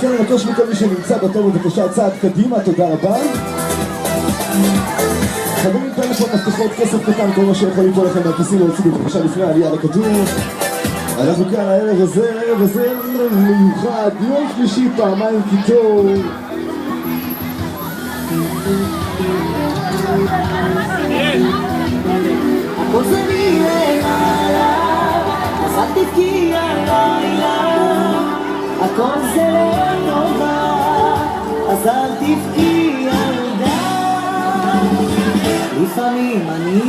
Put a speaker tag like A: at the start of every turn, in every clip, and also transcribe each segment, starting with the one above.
A: כן, אני מבקש מכל מי שנמצא בתור בבקשה צעד קדימה, תודה רבה. חברים, טלפון, מפתחות, כסף קטן, כל מה שיכול ליפול לכם מהכיסים להוציא בבקשה לפני העלייה לכדור. אנחנו כאן הערב הזה, מיוחד, יום שלישי, פעמיים קיטור.
B: הכל זה מלמעלה, אז אל תבכי הלילה. הכל זה לטובה, אז אל תבכי ילדה. לפעמים אני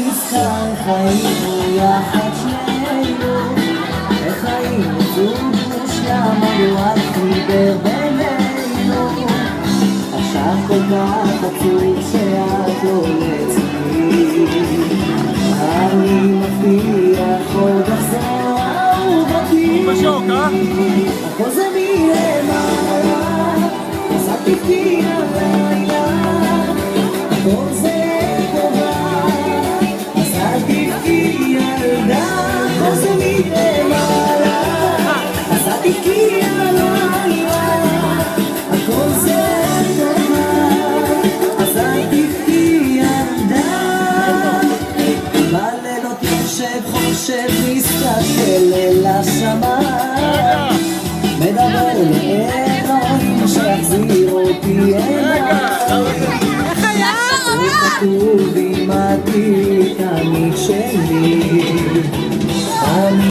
B: נזכר חיינו יחד שנינו, וחיים זוג מושלם, מדוע חיבר בינינו. עכשיו כל כך עצוב שאת לא לצדי, אני מבטיח עוד אחזור אהובתי. הכל זה מלמעלה, אז אל תבכי הלילה. הכל זה טובה, אז אל תבכי ילדה. הכל זה מלמעלה, אז אל תבכי הלילה. הכל זה טובה, אז אל תבכי ילדה. בלילות יושב חושב מסתכל אל השמיים, מדבר לאלוהים שיחזיר אותי אליי. וכתוב עמדי